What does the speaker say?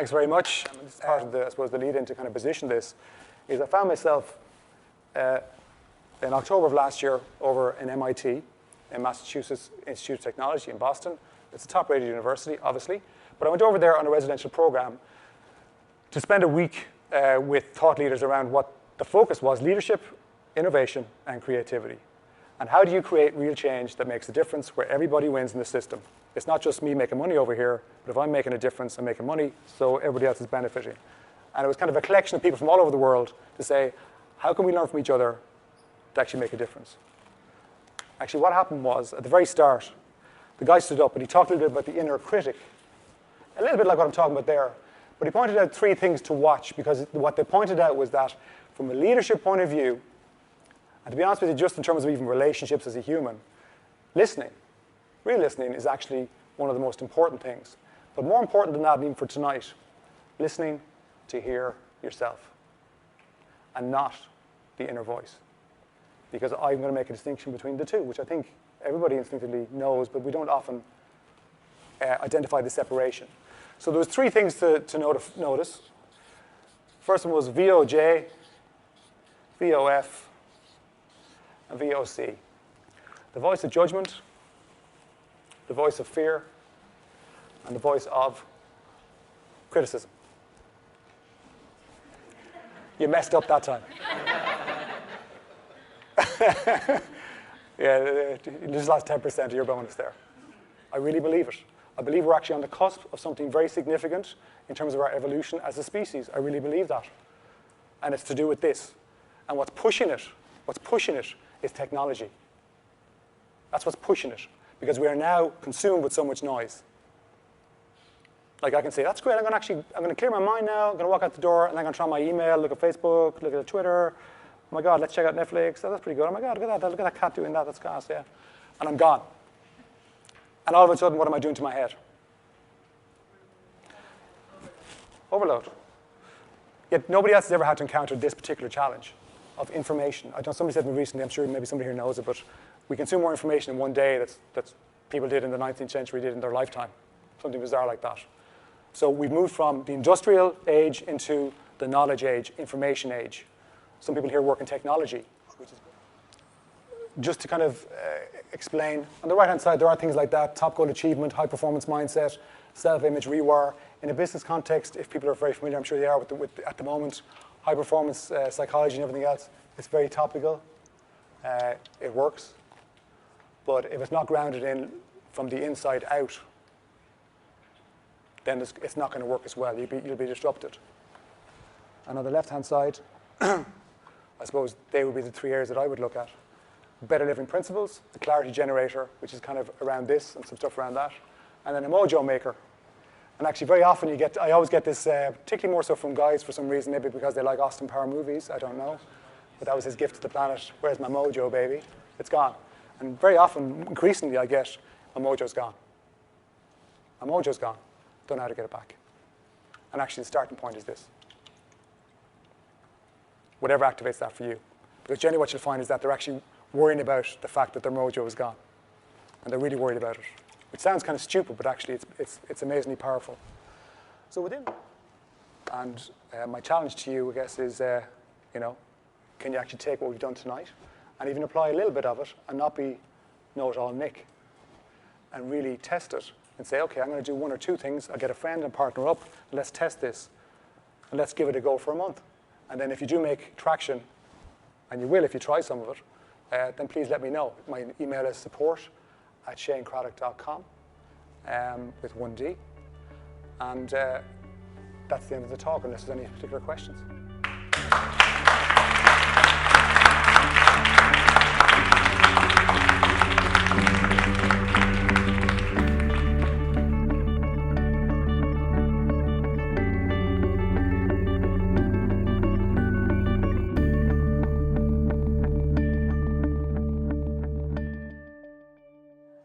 Thanks very much. This is part of the, I suppose, the lead in to kind of position this, is I found myself in October of last year over in MIT, in Massachusetts Institute of Technology in Boston. It's a top-rated university, obviously. But I went over there on a residential program to spend a week with thought leaders around what the focus was: leadership, innovation, and creativity. And how do you create real change that makes a difference where everybody wins in the system? It's not just me making money over here, but if I'm making a difference, I'm making money, so everybody else is benefiting. And it was kind of a collection of people from all over the world to say, how can we learn from each other to actually make a difference? Actually, what happened was, at the very start, the guy stood up and he talked a little bit about the inner critic, a little bit like what I'm talking about there. But he pointed out 3 things to watch, because what they pointed out was that from a leadership point of view, and to be honest with you, just in terms of even relationships as a human, listening, real listening, is actually one of the most important things. But more important than that, even for tonight, listening to hear yourself and not the inner voice. Because I'm going to make a distinction between the two, which I think everybody instinctively knows, but we don't often identify the separation. So there was 3 things to notice. First one was VOJ, VOF, and VOC. The voice of judgment, the voice of fear, and the voice of criticism. You messed up that time. Yeah, you just lost 10% of your bonus there. I really believe it. I believe we're actually on the cusp of something very significant in terms of our evolution as a species. I really believe that. And it's to do with this. And what's pushing it is technology. That's what's pushing it. Because we are now consumed with so much noise. Like I can say, that's great, I'm going to clear my mind now, I'm going to walk out the door, and I'm going to try my email, look at Facebook, look at Twitter. Oh my God, let's check out Netflix. Oh, that's pretty good. Oh my God, look at that cat doing that. That's class, yeah. And I'm gone. And all of a sudden, what am I doing to my head? Overload. Yet nobody else has ever had to encounter this particular challenge of information. I know somebody said to me recently, I'm sure maybe somebody here knows it, but we consume more information in one day that's people did in the 19th century, did in their lifetime. Something bizarre like that. So we've moved from the industrial age into the knowledge age, information age. Some people here work in technology, which is good. Just to kind of explain, on the right-hand side, there are things like that: top goal achievement, high-performance mindset, self-image rewire. In a business context, if people are very familiar, I'm sure they are with at the moment, high-performance psychology and everything else, it's very topical. It works. But if it's not grounded in from the inside out, then it's not going to work as well. You'll be disrupted. And on the left-hand side, I suppose they would be the 3 areas that I would look at. Better living principles, the clarity generator, which is kind of around this and some stuff around that, and then a mojo maker. And actually, very often I always get this, particularly more so from guys for some reason, maybe because they like Austin Power movies, I don't know. But that was his gift to the planet. Where's my mojo, baby? It's gone. And very often, increasingly, I get, my mojo's gone. My mojo's gone. Don't know how to get it back. And actually, the starting point is this. Whatever activates that for you. Because generally what you'll find is that they're actually worrying about the fact that their mojo is gone. And they're really worried about it. Which sounds kind of stupid, but actually it's amazingly powerful. So within, and my challenge to you, I guess, is, can you actually take what we've done tonight and even apply a little bit of it and not be know-it-all Nick, and really test it and say, okay, I'm going to do 1 or 2 things. I'll get a friend and partner up, and let's test this, and let's give it a go for a month. And then if you do make traction, and you will if you try some of it, then please let me know. My email is support@ShaneCradock.com with 1D. And that's the end of the talk, unless there's any particular questions.